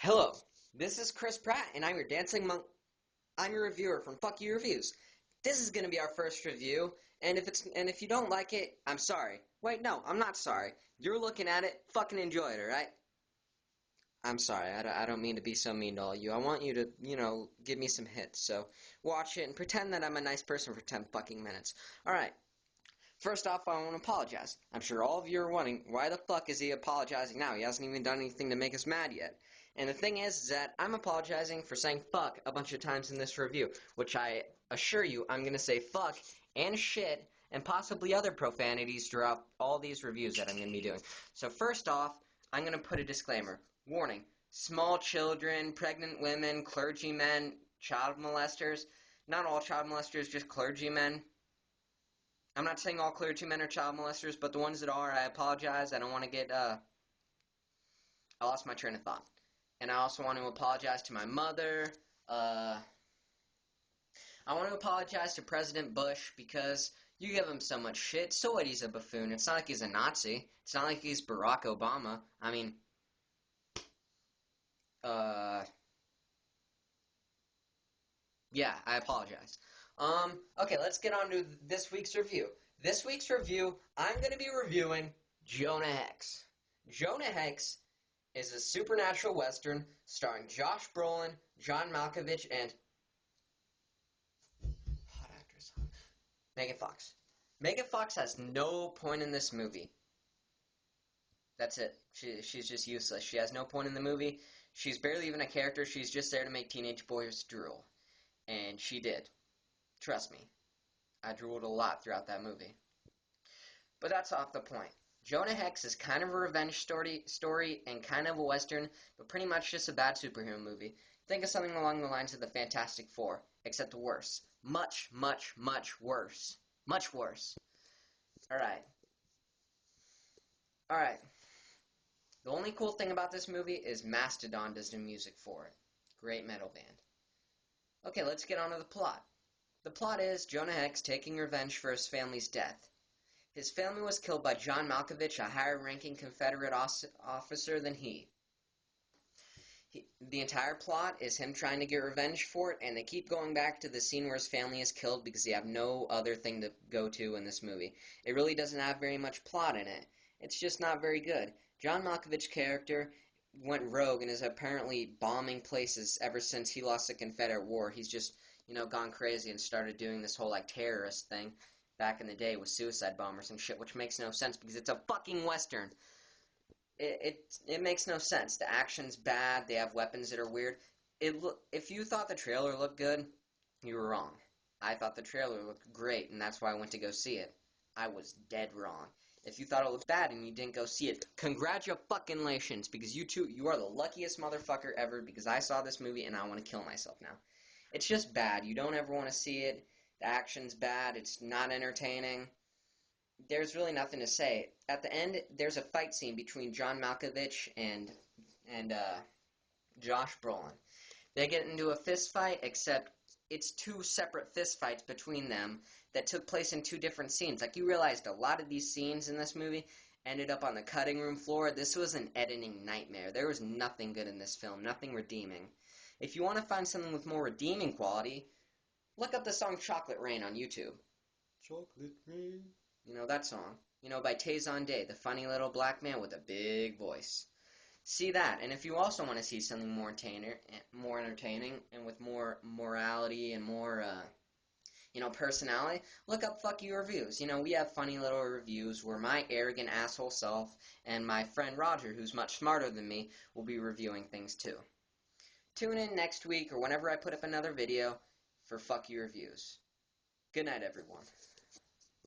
Hello, this is Chris Pratt, and I'm your dancing monk. I'm your reviewer from Fuck You Reviews. This is gonna be our first review, and if you don't like it, I'm sorry. Wait, no, I'm not sorry. You're looking at it, fucking enjoy it, alright? I'm sorry, I don't mean to be so mean to all you. I want you to, give me some hits, so watch it and pretend that I'm a nice person for 10 fucking minutes. Alright. First off, I want to apologize. I'm sure all of you are wondering, why the fuck is he apologizing now? He hasn't even done anything to make us mad yet. And the thing is that I'm apologizing for saying fuck a bunch of times in this review, which I assure you I'm going to say fuck and shit and possibly other profanities throughout all these reviews that I'm going to be doing. So first off, I'm going to put a disclaimer. Warning, small children, pregnant women, clergymen, child molesters. Not all child molesters, just clergymen. I'm not saying all clergymen are child molesters, but the ones that are, I apologize. I don't want to get, I lost my train of thought. And I also want to apologize to my mother. I want to apologize to President Bush because you give him so much shit. So what, he's a buffoon. It's not like he's a Nazi. It's not like he's Barack Obama. I mean, yeah, I apologize. Okay, let's get on to this week's review. This week's review, I'm going to be reviewing Jonah Hex. Jonah Hex is a supernatural western starring Josh Brolin, John Malkovich, and hot actress Megan Fox. Megan Fox has no point in this movie. That's it. She's just useless. She has no point in the movie. She's barely even a character. She's just there to make teenage boys drool. And she did. Trust me. I drooled a lot throughout that movie. But that's off the point. Jonah Hex is kind of a revenge story and kind of a western, but pretty much just a bad superhero movie. Think of something along the lines of the Fantastic Four, except worse. Much, much, much worse. Much worse. Alright. Alright. The only cool thing about this movie is Mastodon does the music for it. Great metal band. Okay, let's get on to the plot. The plot is Jonah Hex taking revenge for his family's death. His family was killed by John Malkovich, a higher-ranking Confederate officer than he. The entire plot is him trying to get revenge for it, and they keep going back to the scene where his family is killed because they have no other thing to go to in this movie. It really doesn't have very much plot in it. It's just not very good. John Malkovich's character went rogue and is apparently bombing places ever since he lost the Confederate War. He's just, gone crazy and started doing this whole, terrorist thing back in the day with suicide bombers and shit, which makes no sense because it's a fucking western. It makes no sense. The action's bad. They have weapons that are weird. If you thought the trailer looked good, you were wrong. I thought the trailer looked great, and that's why I went to go see it. I was dead wrong. If you thought it looked bad and you didn't go see it, congratulations, because you are the luckiest motherfucker ever, because I saw this movie and I want to kill myself now. It's just bad. You don't ever want to see it. The action's bad. It's not entertaining. There's really nothing to say. At the end, there's a fight scene between John Malkovich and Josh Brolin. They get into a fist fight, except it's two separate fist fights between them that took place in two different scenes. Like, you realized a lot of these scenes in this movie ended up on the cutting room floor. This was an editing nightmare. There was nothing good in this film, nothing redeeming. If you want to find something with more redeeming quality, look up the song Chocolate Rain on YouTube. Chocolate Rain. You know that song. By Tazon Day, the funny little black man with a big voice. See that, and if you also want to see something more entertaining, and with more morality and more, personality, look up Fuck You Reviews. We have funny little reviews where my arrogant asshole self and my friend Roger, who's much smarter than me, will be reviewing things too. Tune in next week or whenever I put up another video for Fuck You Reviews. Good night, everyone.